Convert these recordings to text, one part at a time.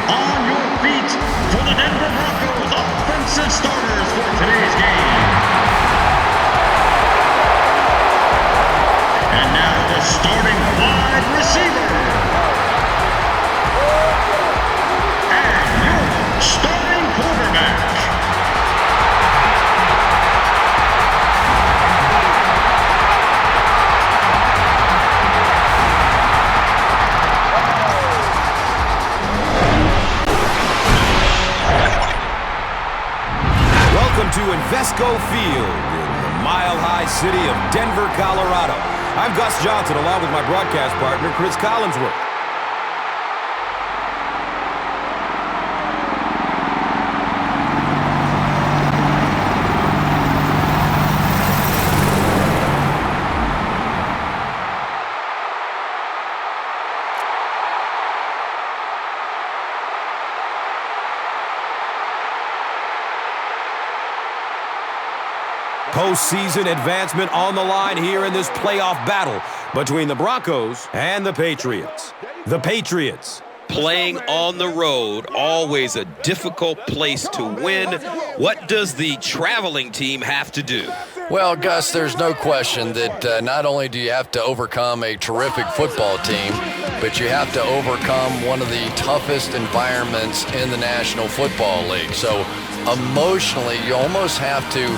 On your feet for the Denver Broncos offensive starters for today's game. And now the starting wide receiver. And your starting quarterback. Welcome to Invesco Field in the mile-high city of Denver, Colorado. I'm Gus Johnson, along with my broadcast partner, Chris Collinsworth. Postseason advancement on the line here in this playoff battle between the Broncos and the Patriots. The Patriots playing on the road, always a difficult place to win. What does the traveling team have to do? Well, Gus, there's no question that not only do you have to overcome a terrific football team, but you have to overcome one of the toughest environments in the National Football League. So emotionally, you almost have to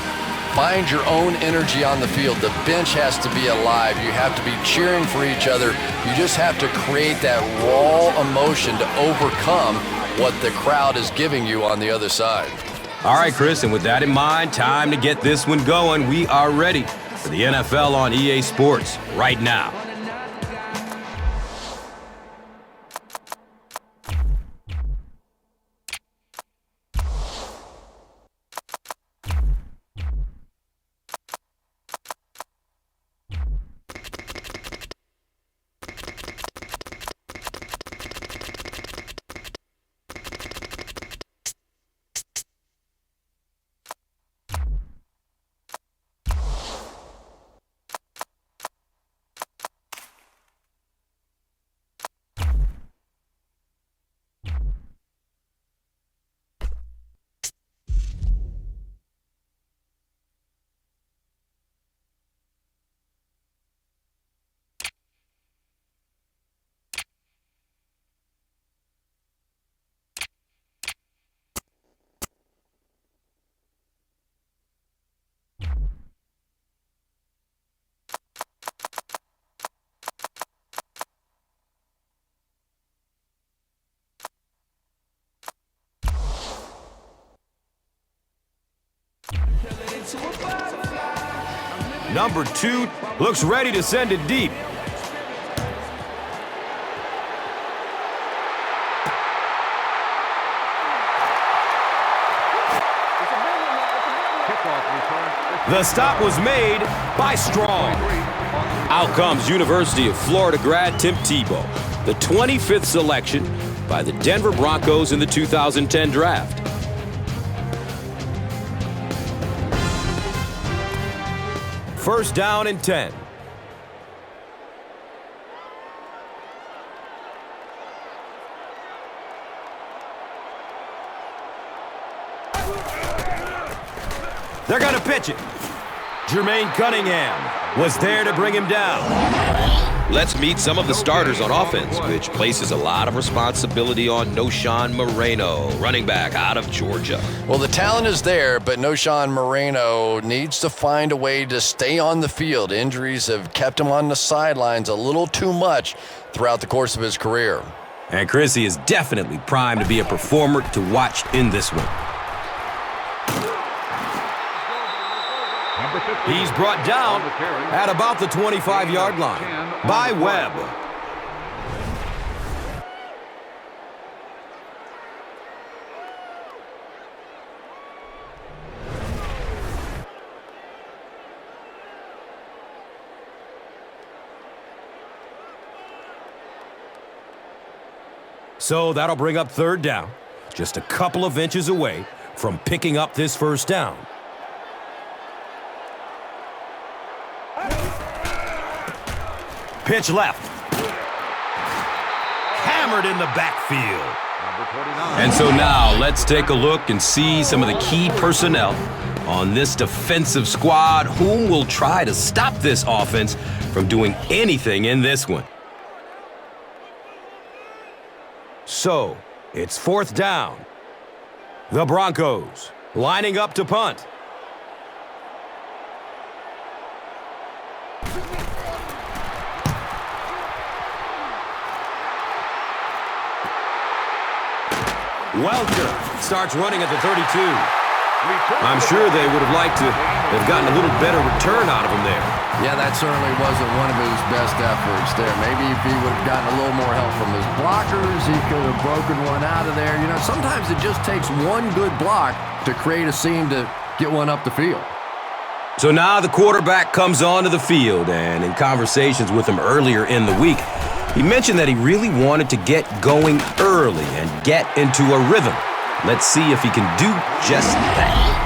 find your own energy on the field. The bench has to be alive. You have to be cheering for each other. You just have to create that raw emotion to overcome what the crowd is giving you on the other side. All right, Chris, and with that in mind, time to get this one going. We are ready for the NFL on EA Sports right now. Number 2 looks ready to send it deep. The stop was made by Strong. Out comes University of Florida grad Tim Tebow, the 25th selection by the Denver Broncos in the 2010 draft. First down and 10. They're going to pitch it. Jermaine Cunningham was there to bring him down. Let's meet some of the starters on offense, which places a lot of responsibility on Knowshon Moreno, running back out of Georgia. Well, the talent is there, but Knowshon Moreno needs to find a way to stay on the field. Injuries have kept him on the sidelines a little too much throughout the course of his career. And Chrissy is definitely primed to be a performer to watch in this one. He's brought down at about the 25-yard line by Webb. So that'll bring up third down, just a couple of inches away from picking up this first down. Pitch left. Hammered in the backfield. And so now let's take a look and see some of the key personnel on this defensive squad, whom will try to stop this offense from doing anything in this one. So, it's 4th down. The Broncos lining up to punt. Welker starts running at the 32. I'm sure they would have liked to have gotten a little better return out of him there. Yeah, that certainly wasn't one of his best efforts there. Maybe if he would have gotten a little more help from his blockers, he could have broken one out of there. You know, sometimes it just takes one good block to create a seam to get one up the field. So now the quarterback comes onto the field, and in conversations with him earlier in the week, he mentioned that he really wanted to get going early and get into a rhythm. Let's see if he can do just that.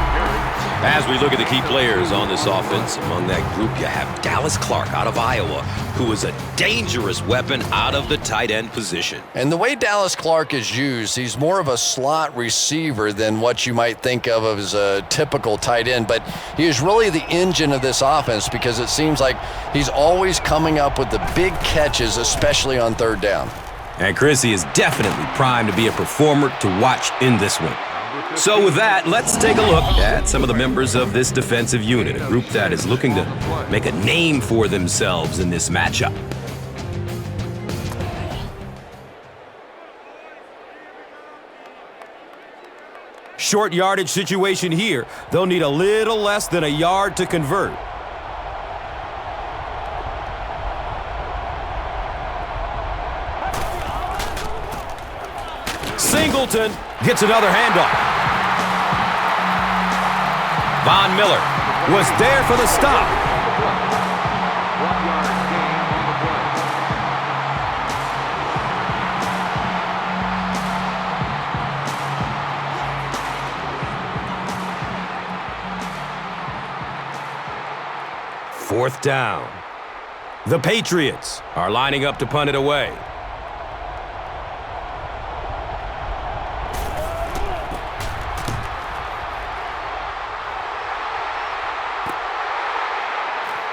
As we look at the key players on this offense, among that group you have Dallas Clark out of Iowa, who is a dangerous weapon out of the tight end position. And the way Dallas Clark is used, he's more of a slot receiver than what you might think of as a typical tight end, but he is really the engine of this offense because it seems like he's always coming up with the big catches, especially on 3rd down. And Chrissy is definitely primed to be a performer to watch in this one. So with that, let's take a look at some of the members of this defensive unit, a group that is looking to make a name for themselves in this matchup. Short yardage situation here. They'll need a little less than a yard to convert. Singleton gets another handoff. Von Miller was there for the stop. Fourth down. The Patriots are lining up to punt it away.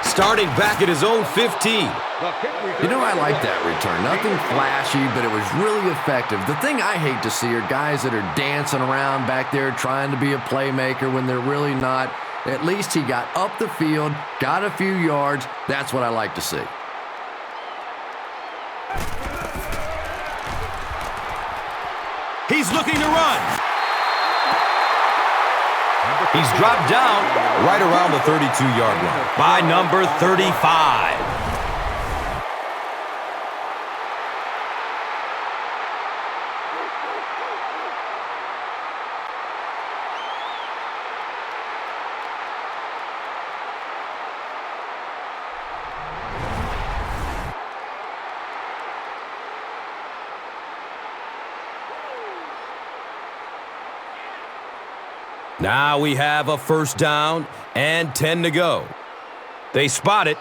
Starting back at his own 15. You know, I like that return. Nothing flashy, but it was really effective. The thing I hate to see are guys that are dancing around back there trying to be a playmaker when they're really not. At least he got up the field, got a few yards. That's what I like to see. He's looking to run. He's dropped down right around the 32-yard line by number 35. Now we have a first down and 10 to go. They spot it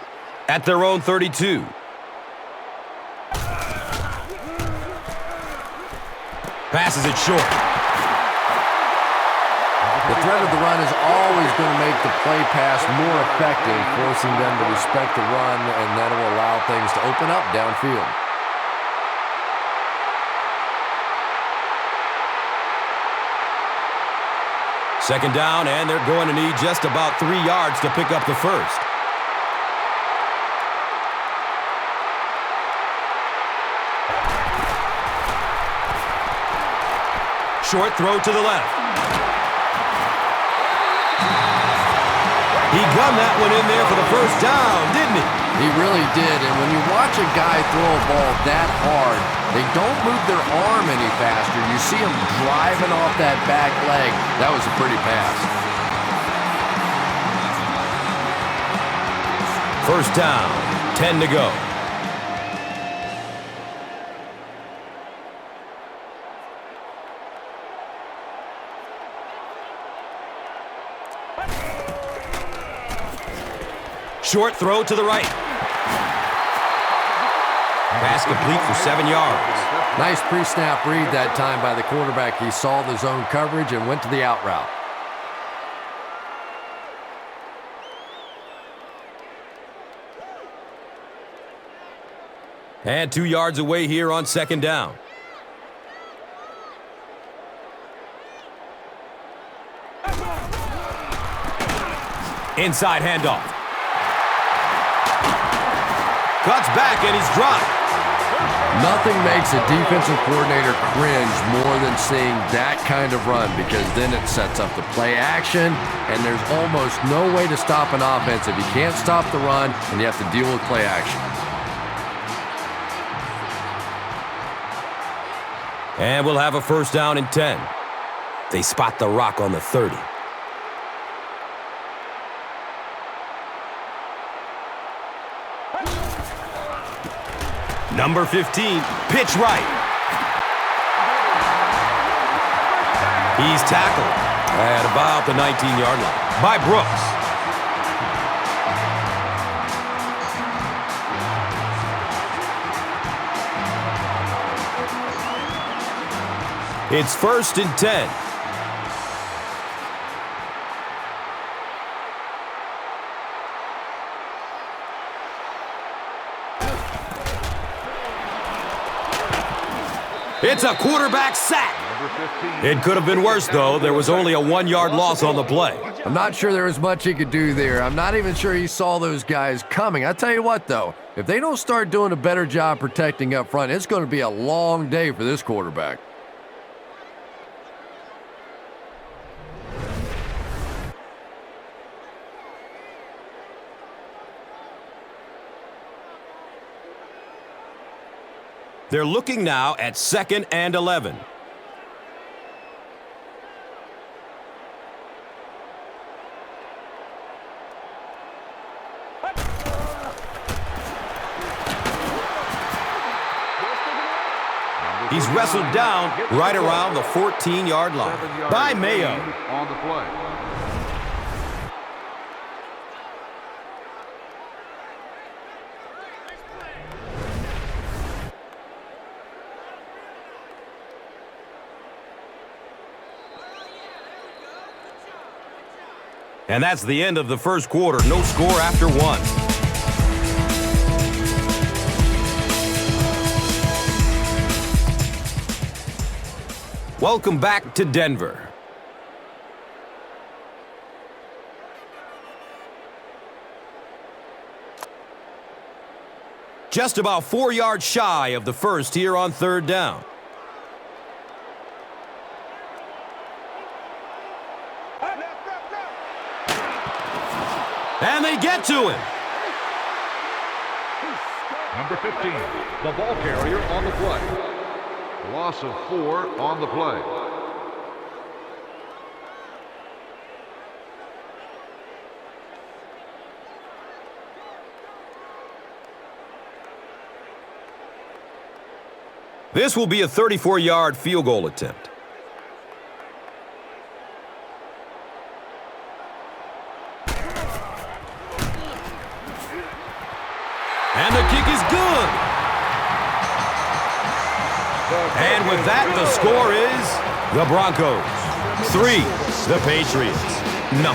at their own 32. Passes it short. The threat of the run is always going to make the play pass more effective, forcing them to respect the run, and that will allow things to open up downfield. Second down, and they're going to need just about 3 yards to pick up the first. Short throw to the left. He gunned that one in there for the first down, didn't he? He really did, and when you watch a guy throw a ball that hard, they don't move their arm any faster. You see him driving off that back leg. That was a pretty pass. First down, 10 to go. Short throw to the right. Pass complete for 7 yards. Nice pre-snap read that time by the quarterback. He saw the zone coverage and went to the out route. And 2 yards away here on 2nd down. Inside handoff. Cuts back and he's dropped. Nothing makes a defensive coordinator cringe more than seeing that kind of run, because then it sets up the play action, and there's almost no way to stop an offense if you can't stop the run and you have to deal with play action. And we'll have a 1st down and 10. They spot the rock on the 30. Number 15, pitch right. He's tackled at about the 19-yard line by Brooks. It's 1st and 10. It's a quarterback sack. It could have been worse, though. There was only a 1-yard loss on the play. I'm not sure there was much he could do there. I'm not even sure he saw those guys coming. I tell you what, though, if they don't start doing a better job protecting up front, it's going to be a long day for this quarterback. They're looking now at 2nd and 11. He's wrestled down right around the 14-yard line by Mayo. On the play. And that's the end of the 1st quarter. No score after 1. Welcome back to Denver. Just about 4 yards shy of the 1st here on 3rd down. And they get to him. Number 15, the ball carrier on the play. Loss of 4 on the play. This will be a 34-yard field goal attempt. And the kick is good. And with that, the score is the Broncos 3, the Patriots 0.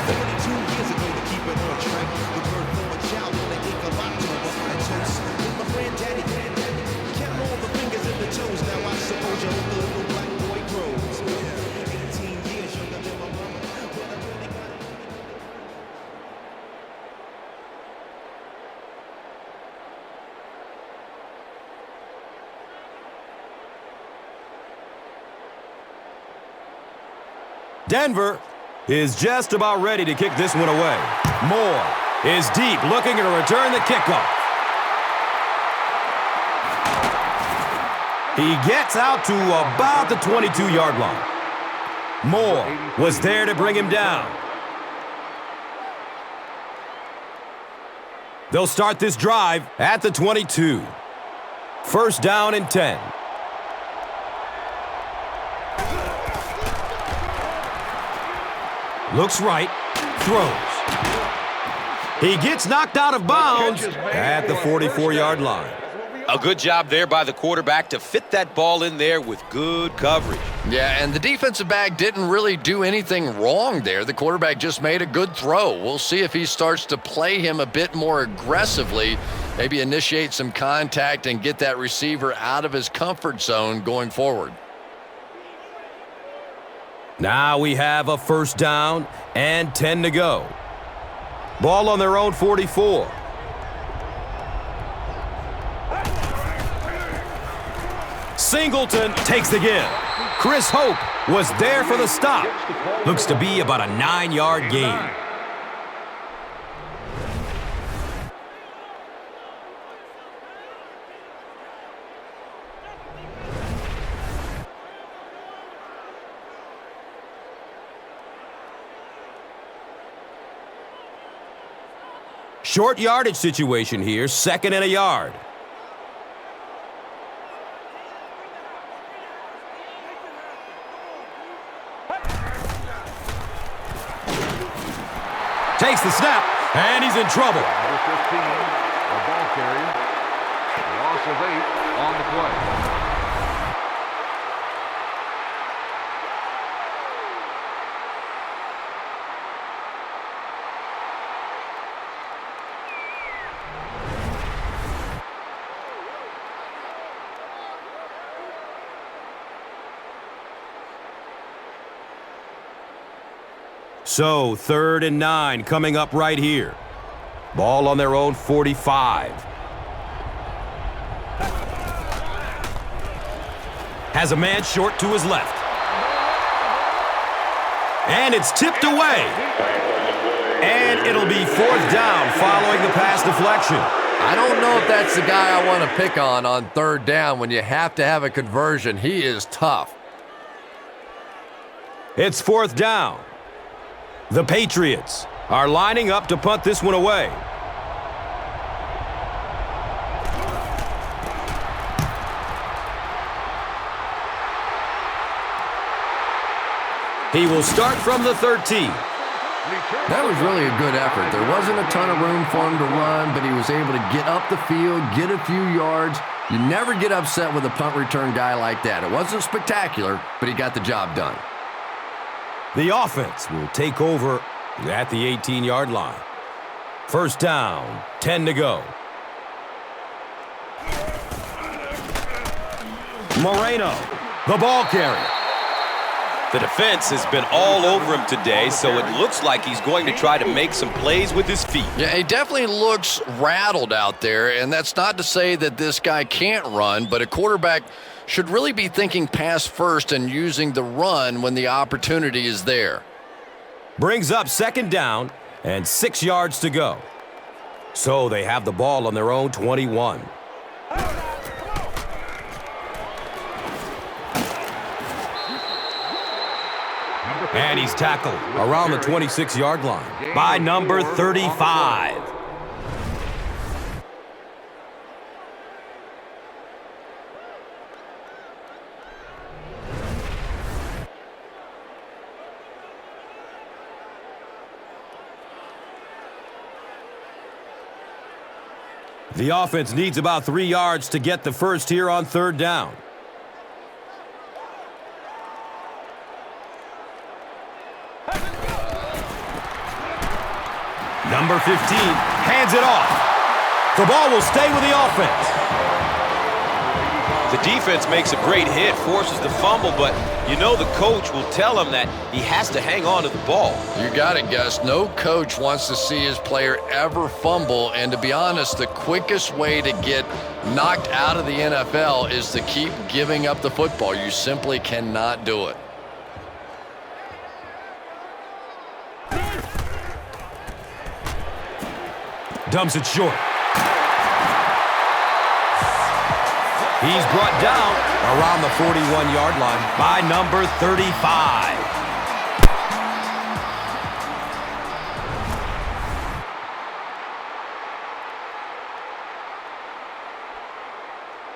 Denver is just about ready to kick this one away. Moore is deep, looking to return the kickoff. He gets out to about the 22-yard line. Moore was there to bring him down. They'll start this drive at the 22. 1st down and 10. Looks right, throws. He gets knocked out of bounds at the 44-yard line. A good job there by the quarterback to fit that ball in there with good coverage. Yeah, and the defensive back didn't really do anything wrong there. The quarterback just made a good throw. We'll see if he starts to play him a bit more aggressively, maybe initiate some contact and get that receiver out of his comfort zone going forward. Now we have a first down and 10 to go. Ball on their own 44. Singleton takes the give. Chris Hope was there for the stop. Looks to be about a 9-yard gain. Short yardage situation here, 2nd and a yard. Takes the snap, and he's in trouble. Number 15, the ball carrier. Loss of 8 on the play. So, 3rd and 9 coming up right here. Ball on their own 45. Has a man short to his left. And it's tipped away. And it'll be 4th down following the pass deflection. I don't know if that's the guy I want to pick on 3rd down when you have to have a conversion. He is tough. It's 4th down. The Patriots are lining up to punt this one away. He will start from the 13. That was really a good effort. There wasn't a ton of room for him to run, but he was able to get up the field, get a few yards. You never get upset with a punt return guy like that. It wasn't spectacular, but he got the job done. The offense will take over at the 18-yard line. First down, 10 to go. Moreno, the ball carrier. The defense has been all over him today, so it looks like he's going to try to make some plays with his feet. Yeah, he definitely looks rattled out there, and that's not to say that this guy can't run, but a quarterback should really be thinking pass first and using the run when the opportunity is there. Brings up 2nd down and 6 yards to go. So they have the ball on their own 21. And he's tackled around the 26-yard line by number 35. The offense needs about 3 yards to get the first here on 3rd down. Number 15 hands it off. The ball will stay with the offense. The defense makes a great hit, forces the fumble, but you know the coach will tell him that he has to hang on to the ball. You got it, Gus. No coach wants to see his player ever fumble, and to be honest, the quickest way to get knocked out of the NFL is to keep giving up the football. You simply cannot do it. Dumps it short. He's brought down around the 41-yard line by number 35.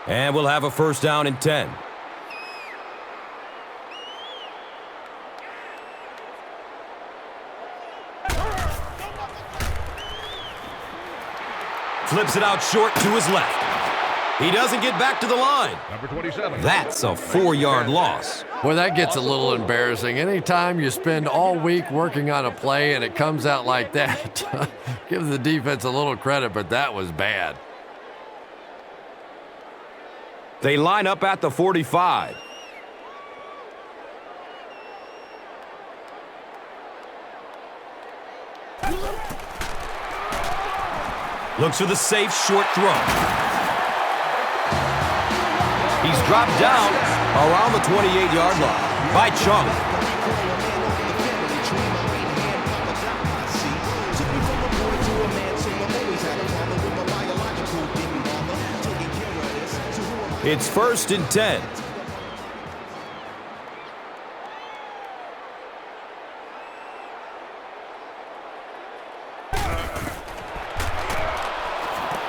And we'll have a first down and 10. Flips it out short to his left. He doesn't get back to the line. Number 27. That's a 4-yard loss. Well, that gets a little embarrassing. Anytime you spend all week working on a play and it comes out like that, give the defense a little credit, but that was bad. They line up at the 45. Looks for the safe short throw. He's dropped down around the 28-yard line by Chung. It's 1st and 10.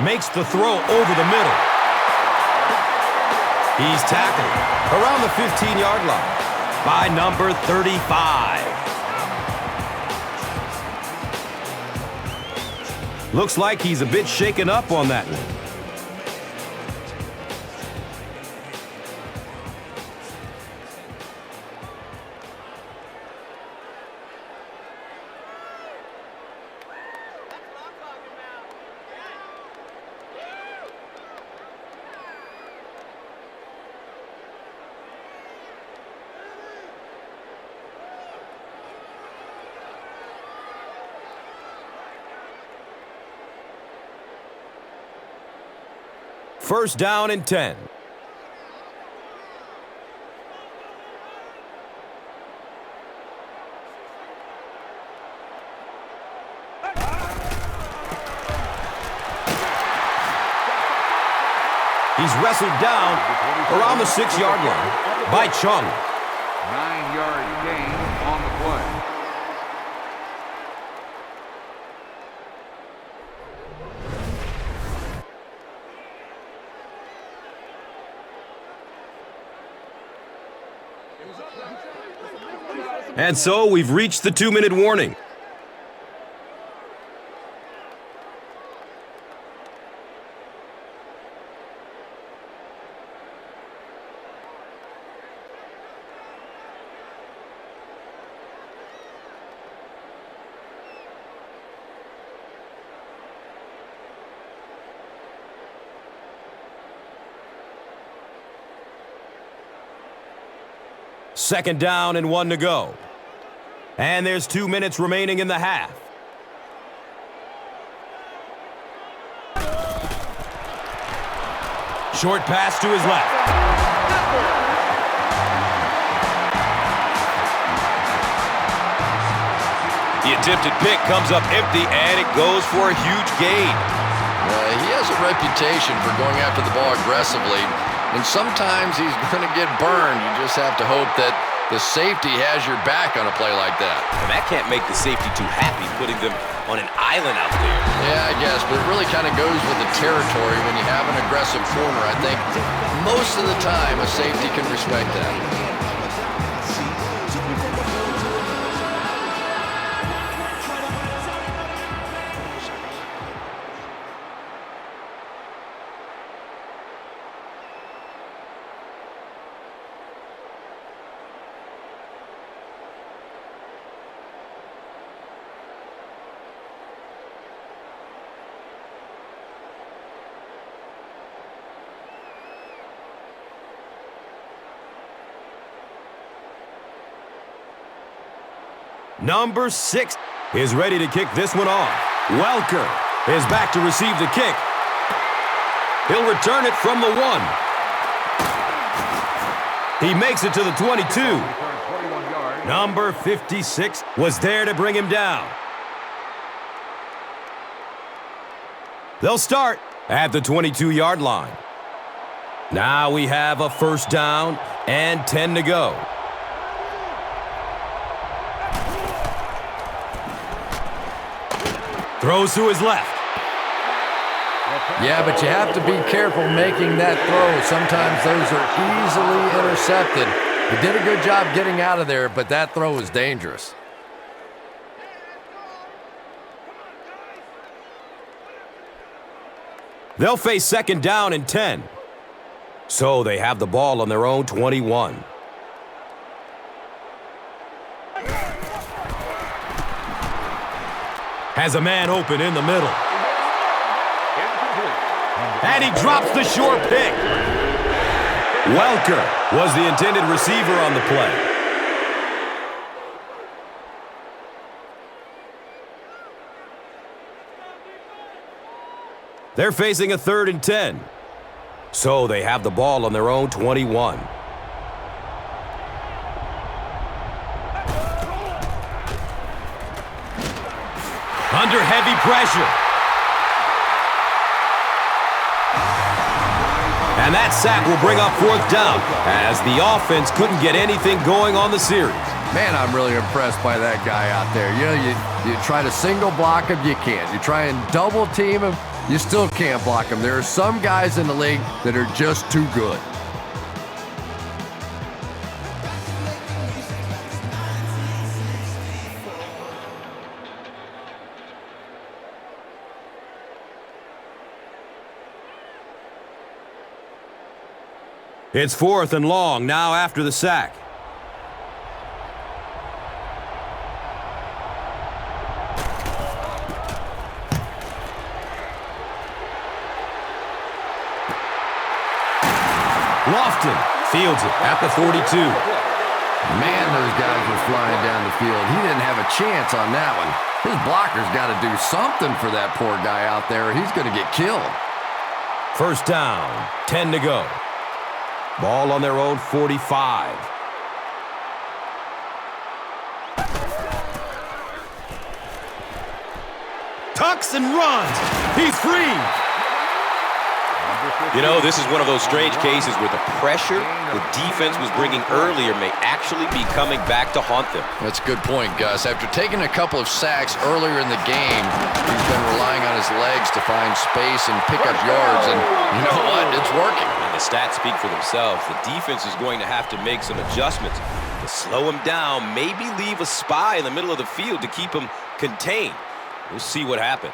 Makes the throw over the middle. He's tackled around the 15-yard line by number 35. Looks like he's a bit shaken up on that one. First down and 10. He's wrestled down around the 6-yard line by Chung. 9-yard gain on the play. And so we've reached the 2-minute warning. Second down and 1 to go. And there's 2 minutes remaining in the half. Short pass to his left. The attempted pick comes up empty, and it goes for a huge gain. He has a reputation for going after the ball aggressively, and sometimes he's going to get burned. You just have to hope that the safety has your back on a play like that. And that can't make the safety too happy, putting them on an island out there. Yeah, I guess, but it really kind of goes with the territory when you have an aggressive corner. I think most of the time a safety can respect that. Number 6 is ready to kick this one off. Welker is back to receive the kick. He'll return it from the 1. He makes it to the 22. Number 56 was there to bring him down. They'll start at the 22-yard line. Now we have a first down and 10 to go. Throws to his left. Yeah, but you have to be careful making that throw. Sometimes those are easily intercepted. He did a good job getting out of there, but that throw is dangerous. They'll face second down and 10. So they have the ball on their own 21. Has a man open in the middle. And he drops the short pick. Welker was the intended receiver on the play. They're facing a 3rd and 10. So they have the ball on their own 21. Under heavy pressure. And that sack will bring up 4th down as the offense couldn't get anything going on the series. Man, I'm really impressed by that guy out there. You know, you try to single block him, you can't. You try and double team him, you still can't block him. There are some guys in the league that are just too good. It's 4th and long now after the sack. Lofton fields it at the 42. Man, those guys were flying down the field. He didn't have a chance on that one. His blocker's got to do something for that poor guy out there. He's going to get killed. 1st down, 10 to go. Ball on their own 45. Tucks and runs. He's free. You know, this is one of those strange cases where the pressure the defense was bringing earlier may actually be coming back to haunt them. That's a good point, Gus. After taking a couple of sacks earlier in the game, he's been relying on his legs to find space and pick up yards, and you know what? It's working. And the stats speak for themselves. The defense is going to have to make some adjustments to slow him down, maybe leave a spy in the middle of the field to keep him contained. We'll see what happens.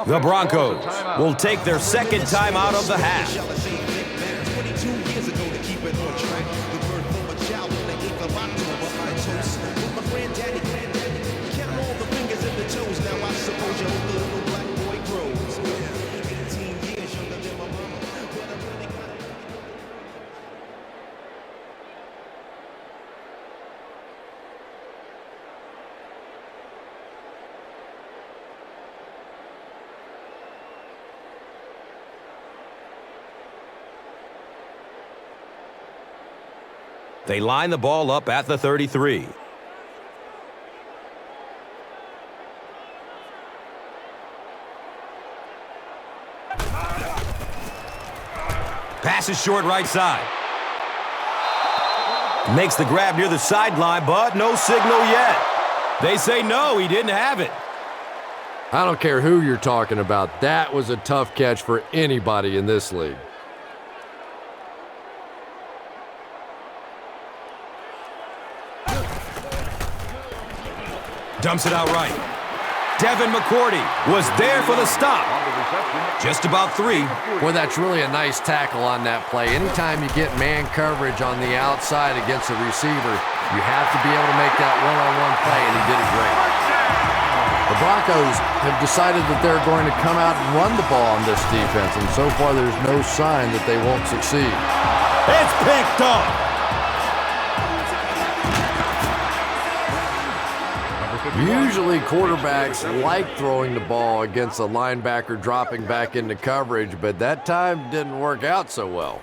The Broncos will take their 2nd time out of the half. They line the ball up at the 33. Pass is short right side. Makes the grab near the sideline, but no signal yet. They say no, he didn't have it. I don't care who you're talking about. That was a tough catch for anybody in this league. Dumps it out right. Devin McCourty was there for the stop. Just about 3. Boy, that's really a nice tackle on that play. Anytime you get man coverage on the outside against a receiver, you have to be able to make that one-on-one play, and he did it great. The Broncos have decided that they're going to come out and run the ball on this defense, and so far there's no sign that they won't succeed. It's picked up. Usually quarterbacks like throwing the ball against a linebacker dropping back into coverage, but that time didn't work out so well.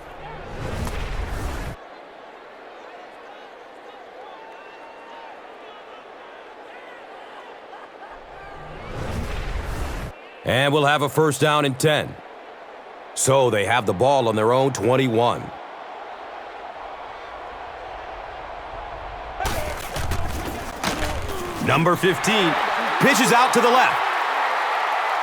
And we'll have a 1st down and 10. So they have the ball on their own 21. Number 15 pitches out to the left.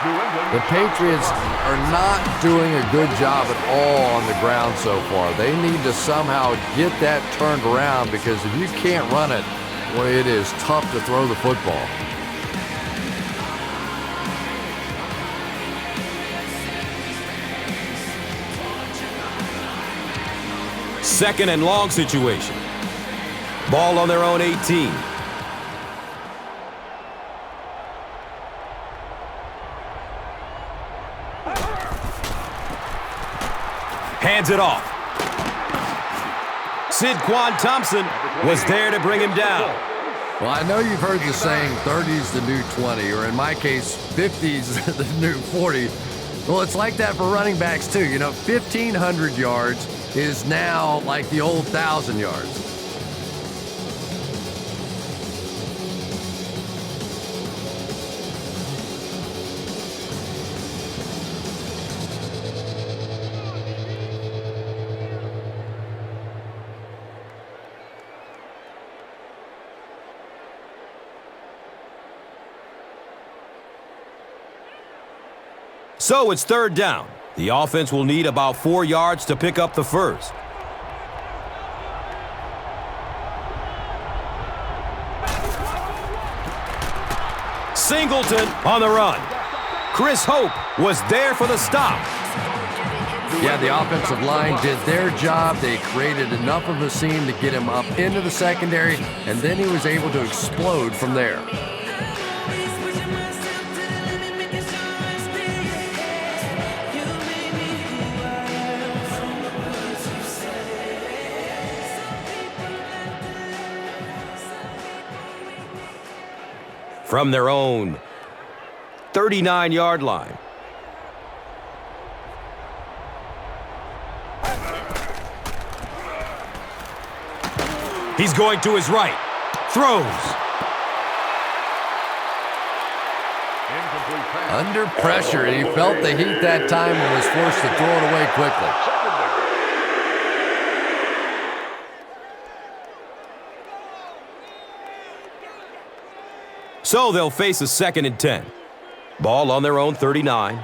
The Patriots are not doing a good job at all on the ground so far. They need to somehow get that turned around, because if you can't run it, well, it is tough to throw the football. Second and long situation. Ball on their own 18. Hands it off. Sidquan Thompson was there to bring him down. Well, I know you've heard the saying 30's the new 20, or in my case, 50's the new 40. Well, it's like that for running backs too. You know, 1,500 yards is now like the old 1,000 yards. So it's third down. The offense will need about 4 yards to pick up the first. Singleton on the run. Chris Hope was there for the stop. Yeah, the offensive line did their job. They created enough of a seam to get him up into the secondary, and then he was able to explode from there. From their own 39-yard line. He's going to his right. Throws. Under pressure, he felt the heat that time and was forced to throw it away quickly. So they'll face a 2nd and 10. Ball on their own 39.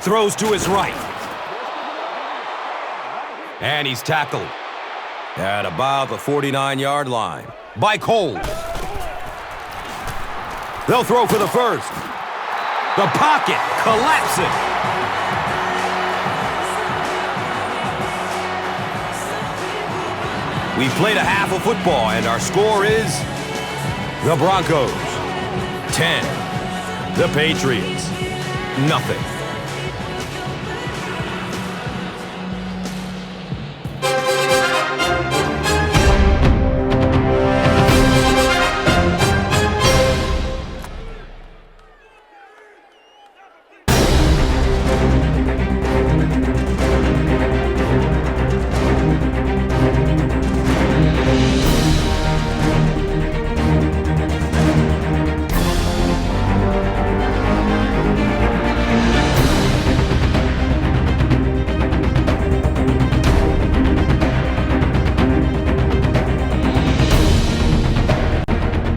Throws to his right. And he's tackled at about the 49-yard line by Cole. They'll throw for the first. The pocket collapsing. We've played a half of football, and our score is the Broncos 10, the Patriots 0.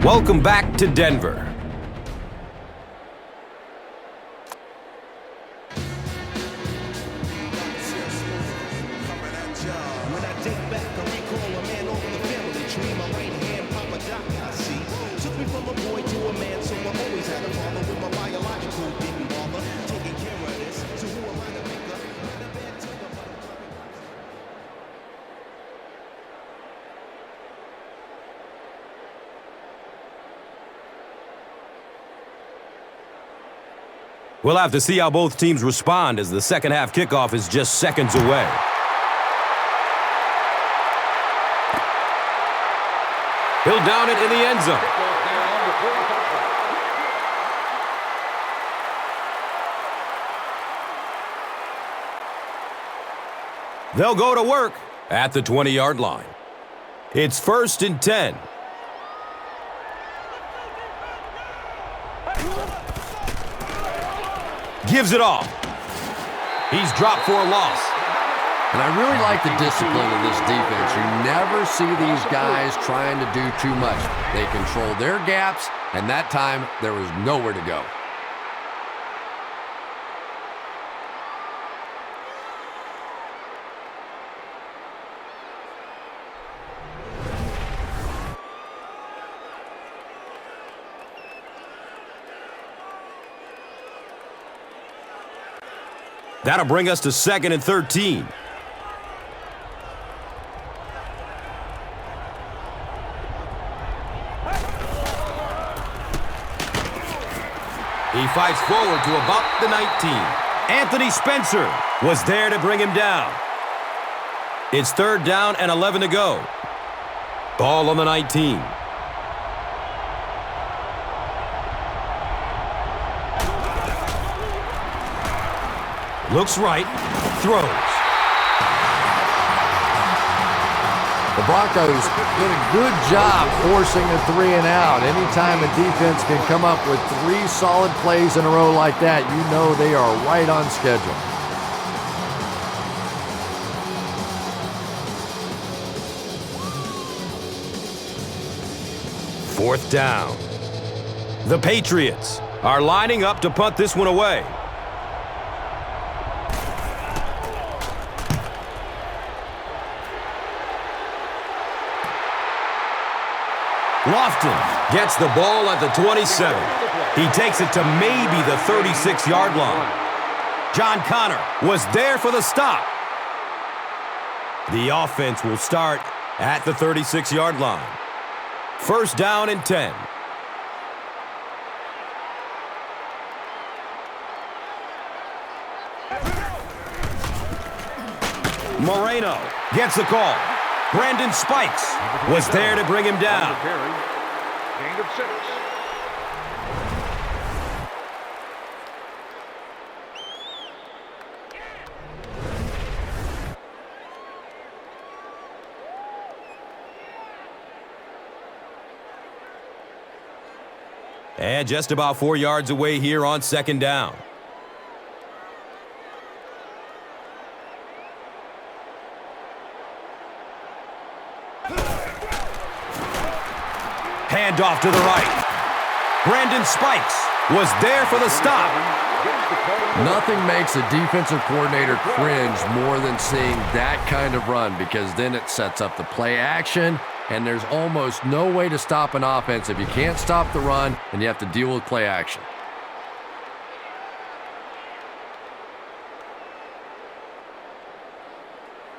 Welcome back to Denver. When I think back, I recall a man over the family tree. My right hand, Papa Doc, I see. Took me from a boy to a man, so I always had a father with my biological didn't bother. Taking care of this, so who am I to pick up? Not a bad take up. We'll have to see how both teams respond as the second half kickoff is just seconds away. He'll down it in the end zone. They'll go to work at the 20-yard line. It's 1st and 10. Gives it off. He's dropped for a loss. And I really like the discipline of this defense. You never see these guys trying to do too much. They control their gaps, and that time there was nowhere to go. That'll bring us to 2nd and 13. He fights forward to about the 19. Anthony Spencer was there to bring him down. It's 3rd down and 11 to go. Ball on the 19. Looks right, throws. The Broncos did a good job forcing a 3-and-out. Anytime a defense can come up with 3 solid plays in a row like that, you know they are right on schedule. Fourth down. The Patriots are lining up to punt this one away. Lofton gets the ball at the 27. He takes it to maybe the 36-yard line. John Connor was there for the stop. The offense will start at the 36-yard line. 1st down and 10. Moreno gets the call. Brandon Spikes was there to bring him down. Gain of 6. And just about 4 yards away here on 2nd down. Handoff to the right. Brandon Spikes was there for the stop. Nothing makes a defensive coordinator cringe more than seeing that kind of run, because then it sets up the play action, and there's almost no way to stop an offense if you can't stop the run and you have to deal with play action.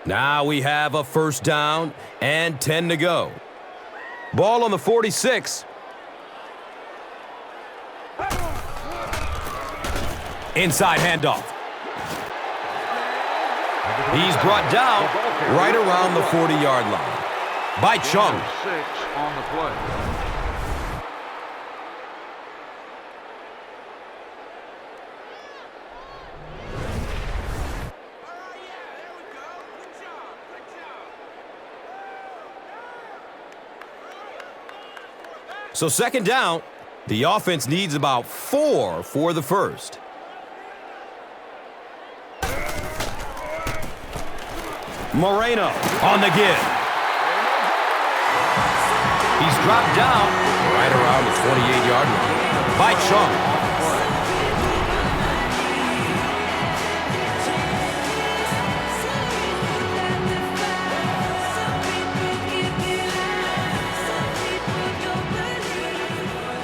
Now we have a 1st down and 10 to go. Ball on the 46. Inside handoff. He's brought down right around the 40-yard line by Chung. 6 on the play. So 2nd down, the offense needs about 4 for the 1st. Moreno on the give. He's dropped down right around the 28-yard line by Chung.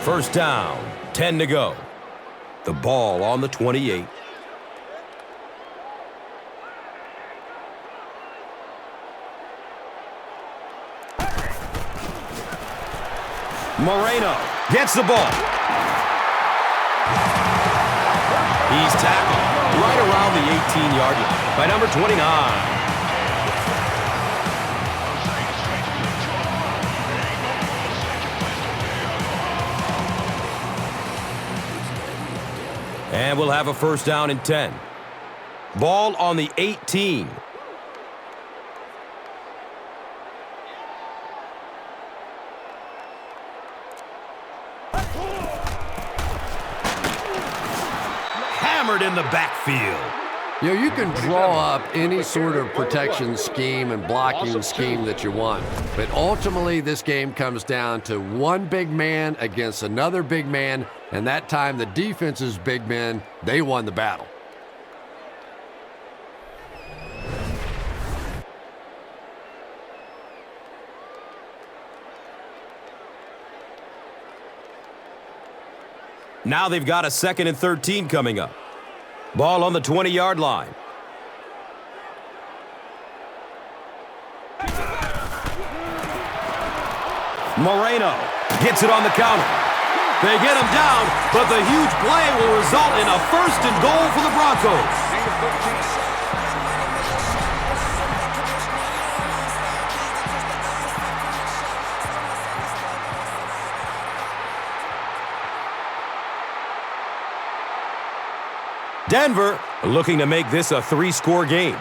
First down, 10 to go. The ball on the 28. Moreno gets the ball. He's tackled right around the 18-yard line by number 29. And we'll have a 1st down and 10. Ball on the 18. Hammered in the backfield. You know, you can draw up any sort of protection scheme and blocking scheme that you want, but ultimately this game comes down to one big man against another big man, and that time the defense's big men, they won the battle. Now they've got a 2nd and 13 coming up. Ball on the 20-yard line. Moreno gets it on the counter. They get him down, but the huge play will result in a 1st and goal for the Broncos. Denver looking to make this a 3-score game.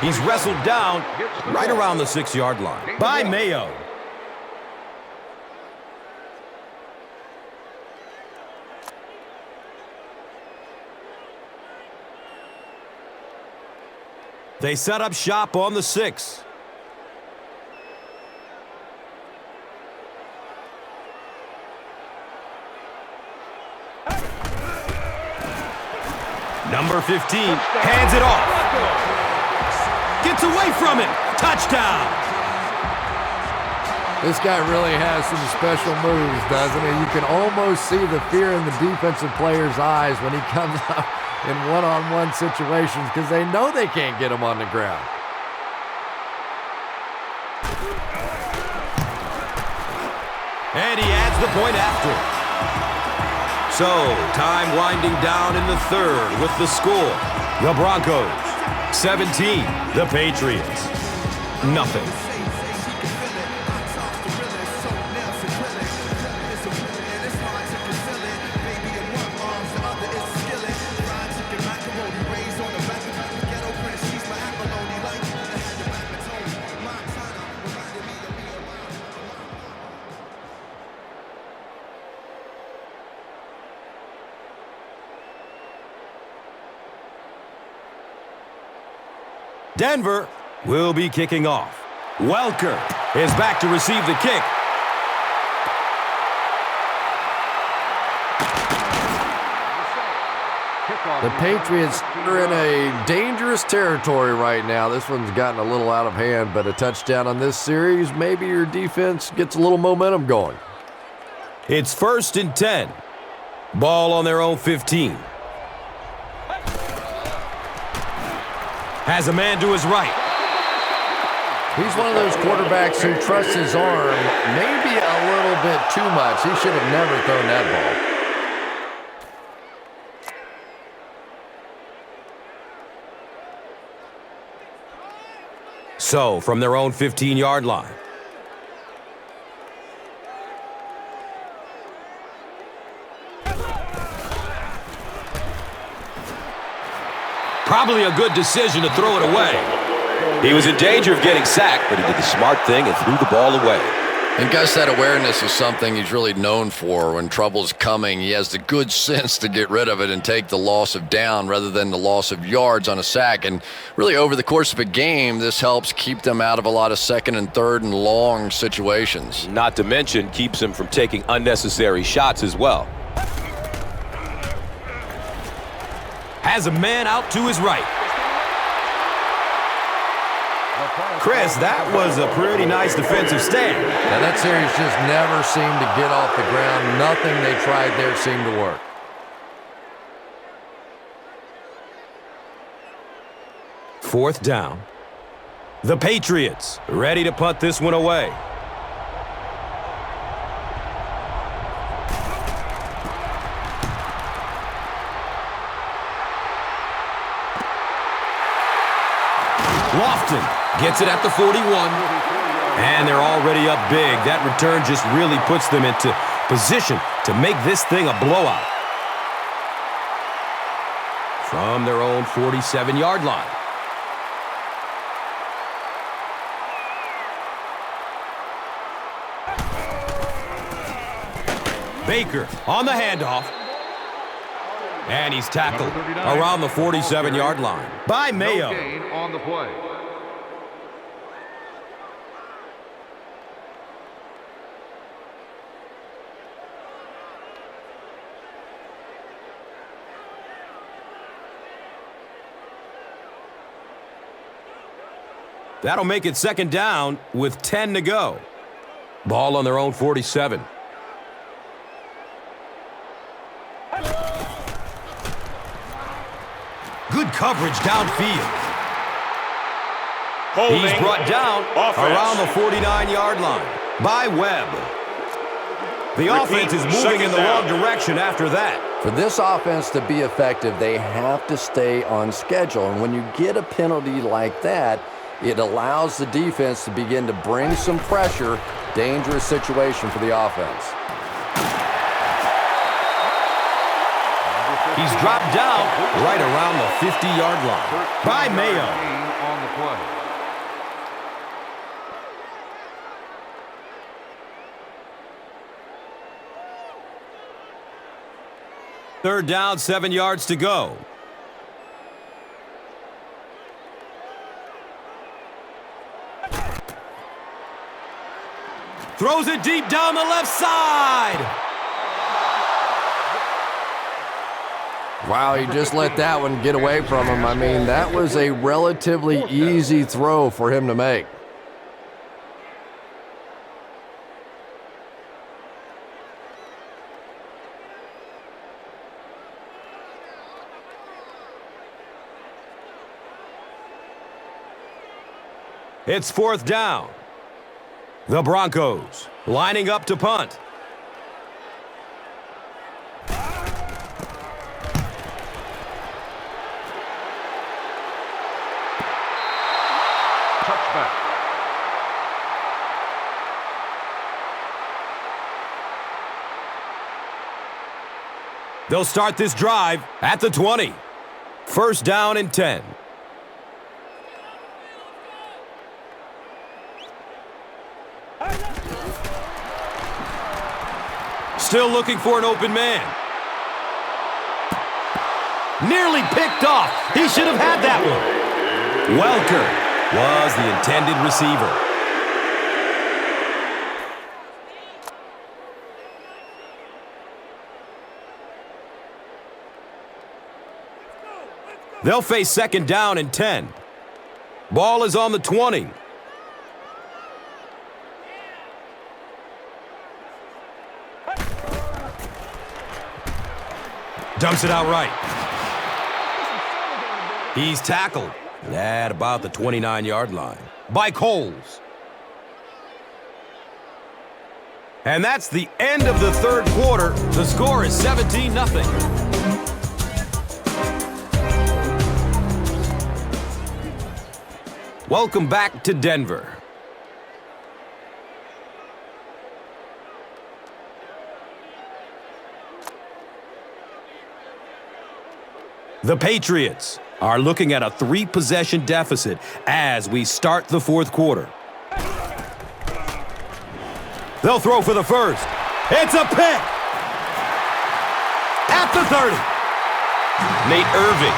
He's wrestled down right around the 6-yard line by Mayo. They set up shop on the 6. Number 15 hands it off. Gets away from it. Touchdown. This guy really has some special moves, doesn't he? You can almost see the fear in the defensive player's eyes when he comes up in one-on-one situations because they know they can't get him on the ground. And he adds the point after. So, time winding down in the 3rd with the score. The Broncos, 17. The Patriots, nothing. Denver will be kicking off. Welker is back to receive the kick. The Patriots are in a dangerous territory right now. This one's gotten a little out of hand, but a touchdown on this series, maybe your defense gets a little momentum going. It's 1st and 10. Ball on their own 15. Has a man to his right. He's one of those quarterbacks who trusts his arm maybe a little bit too much. He should have never thrown that ball. So, from their own 15-yard line. Probably a good decision to throw it away. He was in danger of getting sacked, but he did the smart thing and threw the ball away. And Gus, that awareness is something he's really known for. When trouble's coming, he has the good sense to get rid of it and take the loss of down rather than the loss of yards on a sack. And really, over the course of a game, this helps keep them out of a lot of 2nd and 3rd and long situations. Not to mention, keeps him from taking unnecessary shots as well. Has a man out to his right. Chris, that was a pretty nice defensive stand. Now that series just never seemed to get off the ground. Nothing they tried there seemed to work. Fourth down. The Patriots ready to punt this one away. Lofton gets it at the 41. And they're already up big. That return just really puts them into position to make this thing a blowout. From their own 47-yard line. Baker on the handoff. And he's tackled around the 47-yard line by Mayo. No gain on the play. That'll make it second down with 10 to go. Ball on their own 47. Good coverage downfield. He's brought down around the 49-yard line by Webb. The offense is moving in the wrong direction after that. For this offense to be effective, they have to stay on schedule. And when you get a penalty like that, it allows the defense to begin to bring some pressure. Dangerous situation for the offense. He's dropped down right around the 50-yard line by Mayo. On the play. Third down, 7 yards to go. Throws it deep down the left side. Wow, he just let that one get away from him. I mean, that was a relatively easy throw for him to make. It's fourth down. The Broncos lining up to punt. Touchback. They'll start this drive at the 20. First down and 10. Still looking for an open man. Nearly picked off. He should have had that one. Welker was the intended receiver. They'll face second down and 10. Ball is on the 20. Dumps it out right. He's tackled at about the 29-yard line by Coles. And that's the end of the third quarter. The score is 17-0. Welcome back to Denver. The Patriots are looking at a 3-possession deficit as we start the fourth quarter. They'll throw for the first. It's a pick! At the 30. Nate Irving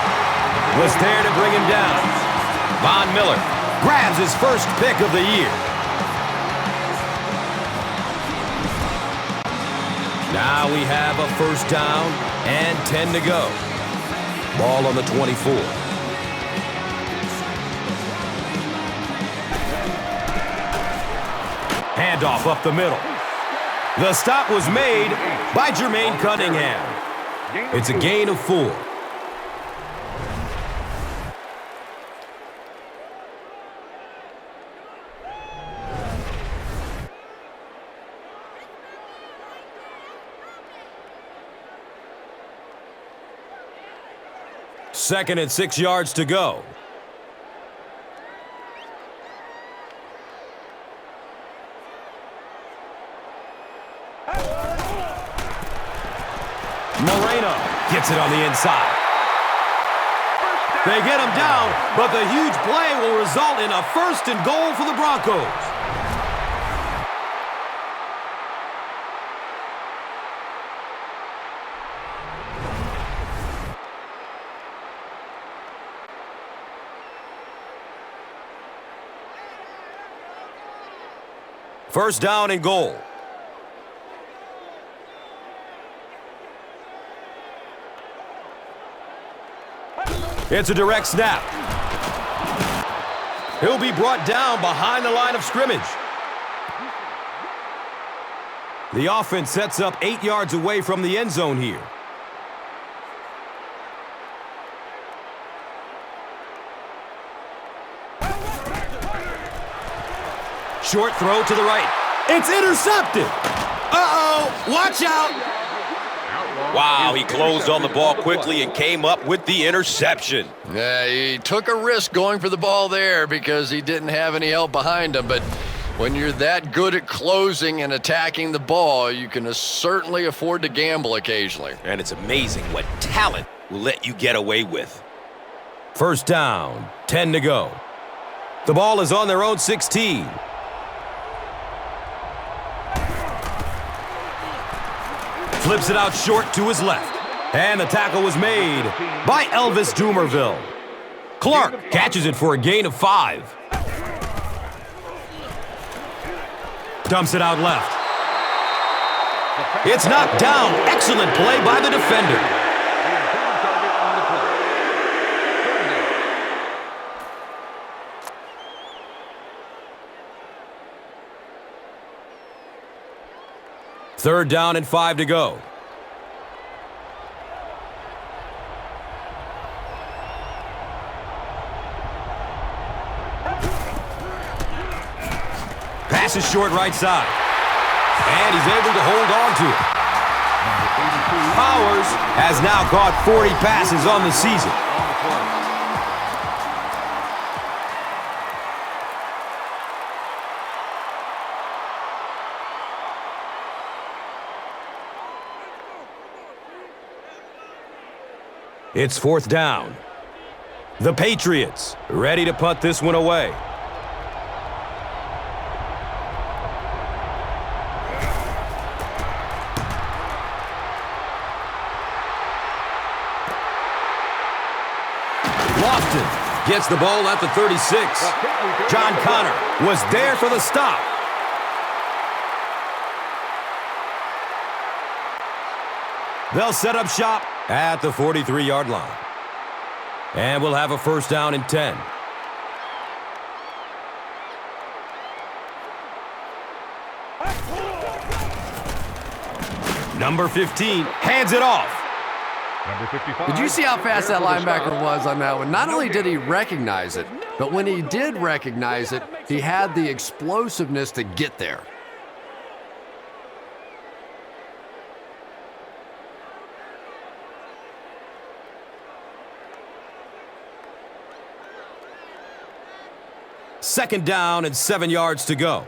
was there to bring him down. Von Miller grabs his first pick of the year. Now we have a first down and 10 to go. Ball on the 24. Handoff up the middle. The stop was made by Jermaine Cunningham. It's a gain of 4. Second and 6 yards to go. Moreno gets it on the inside. They get him down, but the huge play will result in a first and goal for the Broncos. First down and goal. It's a direct snap. He'll be brought down behind the line of scrimmage. The offense sets up 8 yards away from the end zone here. Short throw to the right. It's intercepted. Uh-oh, watch out. Wow, he closed on the ball quickly and came up with the interception. Yeah, he took a risk going for the ball there because he didn't have any help behind him. But when you're that good at closing and attacking the ball, you can certainly afford to gamble occasionally. And it's amazing what talent will let you get away with. First down, 10 to go. The ball is on their own 16. Flips it out short to his left. And the tackle was made by Elvis Dumerville. Clark catches it for a gain of 5. Dumps it out left. It's knocked down. Excellent play by the defender. Third down and 5 to go. Pass is short right side. And he's able to hold on to it. Powers has now caught 40 passes on the season. It's fourth down. The Patriots ready to punt this one away. Lofton gets the ball at the 36. John Connor was there for the stop. They'll set up shop at the 43-yard line. And we'll have a first down and 10. Number 15 hands it off. Number 55. Did you see how fast that linebacker was on that one? Not only did he recognize it, but when he did recognize it, he had the explosiveness to get there. Second down and 7 yards to go.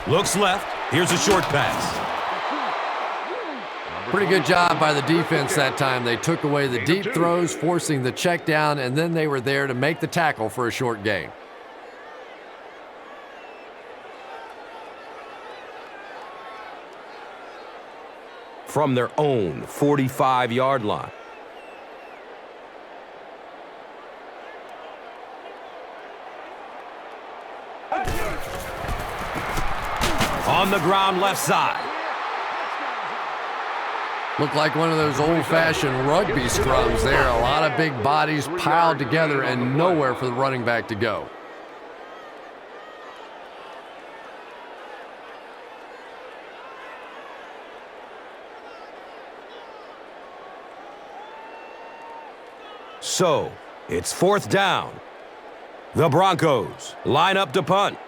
Looks left. Here's a short pass. Pretty good job by the defense that time. They took away the deep throws, forcing the check down, and then they were there to make the tackle for a short gain. From their own 45-yard line. On the ground left side. Looked like one of those old-fashioned rugby scrums there. A lot of big bodies piled together and nowhere for the running back to go. So, it's fourth down. The Broncos line up to punt.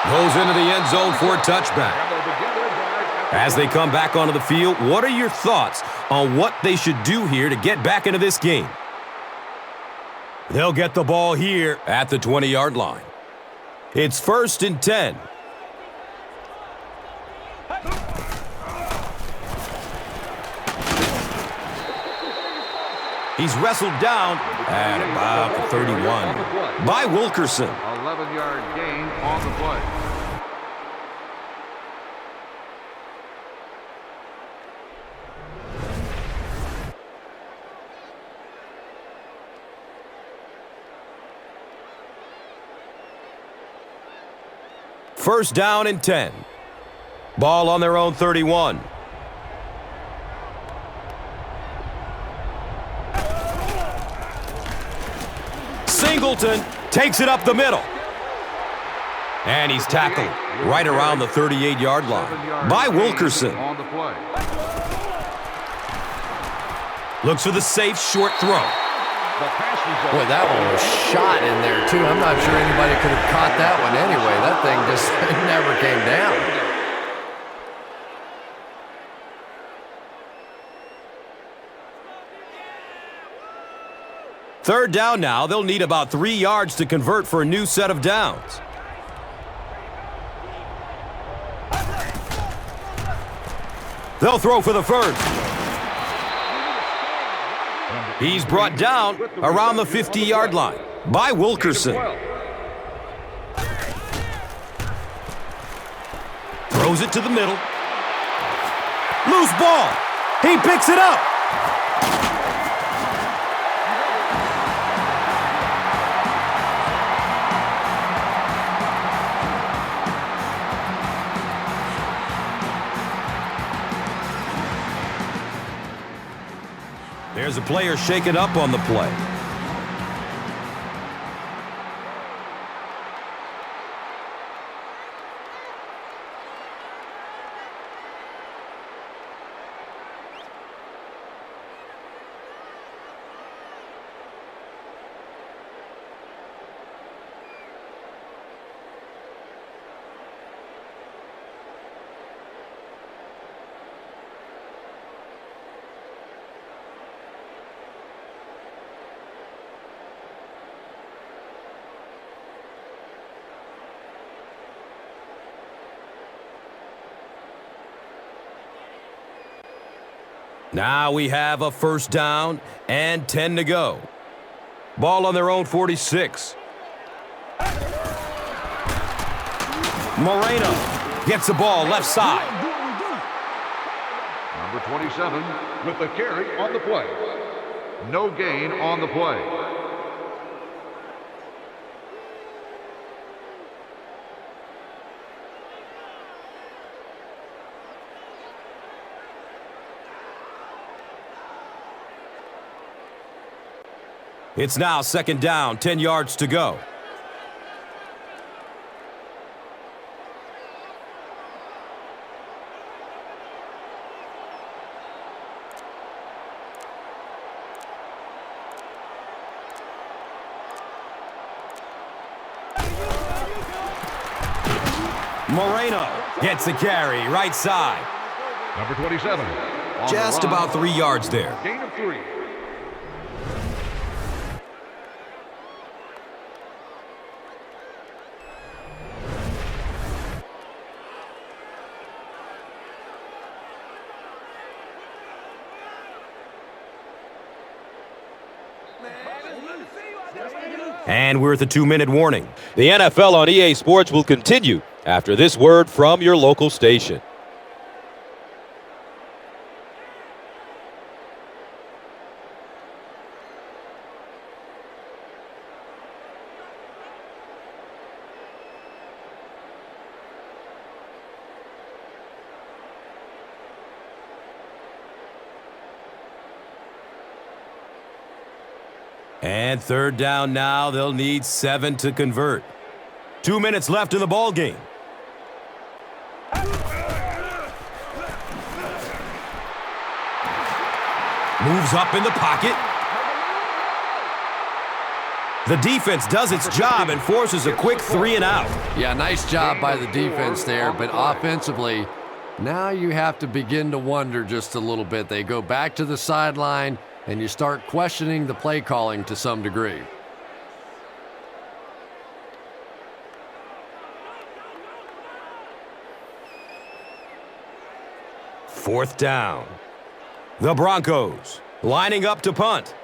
Goes into the end zone for a touchback. As they come back onto the field, what are your thoughts on what they should do here to get back into this game? They'll get the ball here at the 20-yard line. It's first and 10. He's wrestled down at about the 31 by Wilkerson. 11-yard gain on the play. First down and 10. Ball on their own 31. Singleton takes it up the middle. And he's tackled right around the 38-yard line by Wilkerson. On the play. Looks for the safe short throw. Boy, that one was shot in there, too. I'm not sure anybody could have caught that one anyway. That thing just never came down. Third down now. They'll need about 3 yards to convert for a new set of downs. They'll throw for the first. He's brought down around the 50-yard line by Wilkerson. Throws it to the middle. Loose ball. He picks it up. There's a player shaken up on the play. Now we have a first down and 10 to go. Ball on their own 46. Moreno gets the ball left side. Number 27 with the carry on the play. No gain on the play. It's now second down, 10 yards to go. Moreno gets the carry, right side. Number 27. Just about 3 yards there. Gain of 3. And we're at the 2-minute warning. The NFL on EA Sports will continue after this word from your local station. And third down now. They'll need 7 to convert. 2 minutes left in the ball game. Moves up in the pocket. The defense does its job and forces a quick 3 and out. Yeah, nice job by the defense there, but offensively, now you have to begin to wonder just a little bit. They go back to the sideline, and you start questioning the play calling to some degree. Fourth down. The Broncos lining up to punt.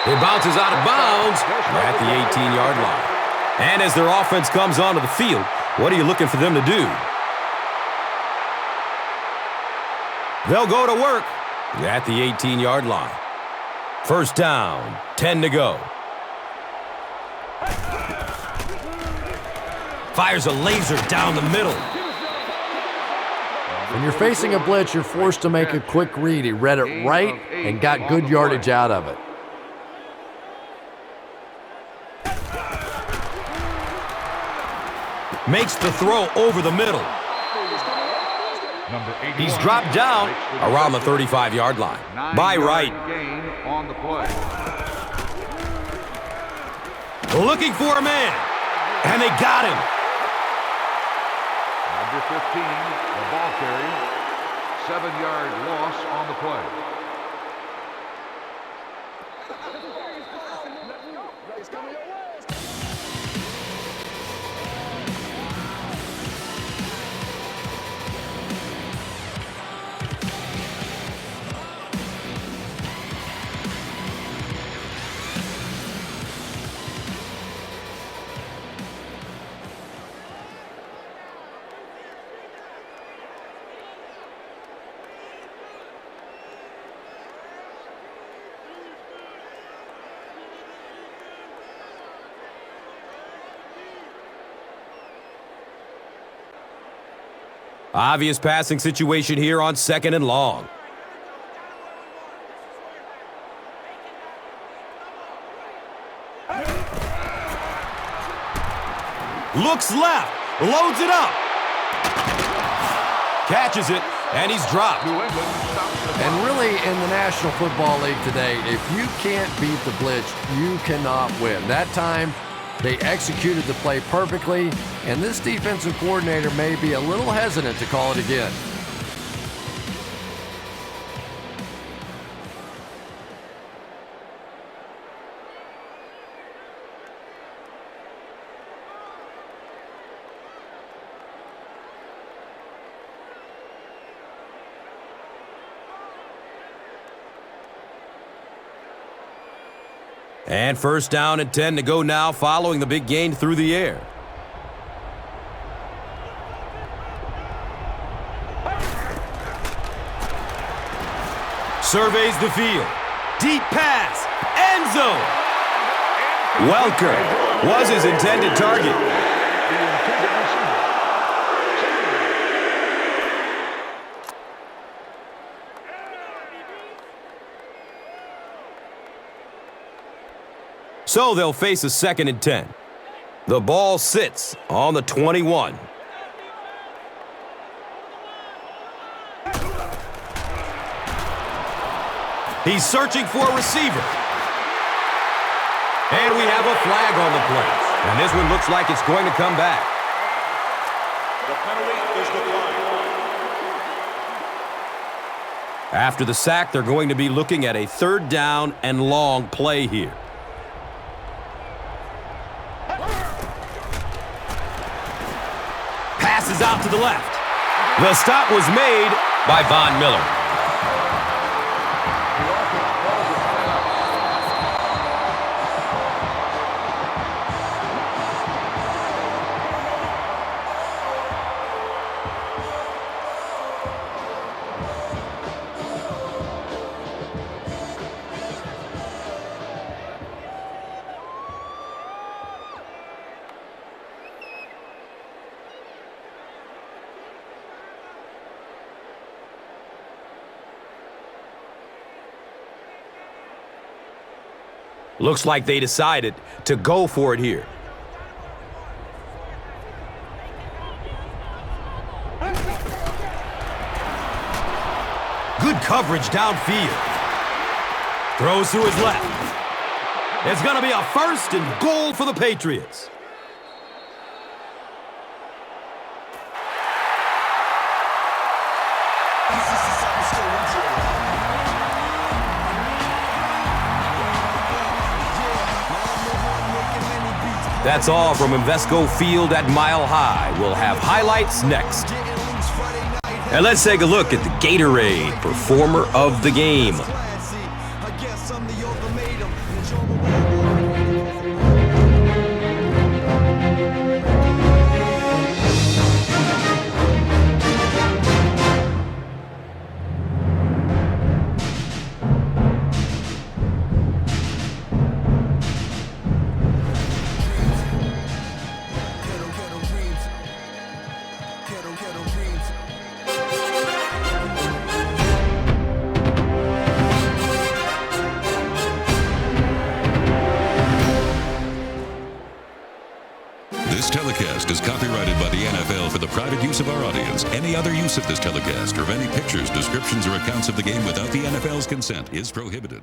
It bounces out of bounds at the 18-yard line. And as their offense comes onto the field, what are you looking for them to do? They'll go to work at the 18-yard line. First down, 10 to go. Fires a laser down the middle. When you're facing a blitz, you're forced to make a quick read. He read it right and got good yardage out of it. Makes the throw over the middle. He's dropped down around the 35-yard line. By right. On the play. Looking for a man. And they got him. Number 15, the ball carrier. 7-yard loss on the play. Obvious passing situation here on 2nd and long. Looks left, loads it up. Catches it, and he's dropped. And really, in the National Football League today, if you can't beat the blitz, you cannot win. That time, they executed the play perfectly, and this defensive coordinator may be a little hesitant to call it again. And first down and 10 to go now following the big gain through the air. Surveys the field. Deep pass. End zone. Welker was his intended target. So they'll face a 2nd and 10. The ball sits on the 21. He's searching for a receiver. And we have a flag on the play. And this one looks like it's going to come back. The penalty is declined. After the sack, they're going to be looking at a 3rd down and long play here. Passes out to the left. The stop was made by Von Miller. Looks like they decided to go for it here. Good coverage downfield. Throws to his left. It's going to be a 1st and goal for the Patriots. That's all from Invesco Field at Mile High. We'll have highlights next. And let's take a look at the Gatorade Performer of the Game. the ultimatum. And show 'em a This telecast is copyrighted by the NFL for the private use of our audience. Any other use of this telecast or of any pictures, descriptions, or accounts of the game without the NFL's consent is prohibited.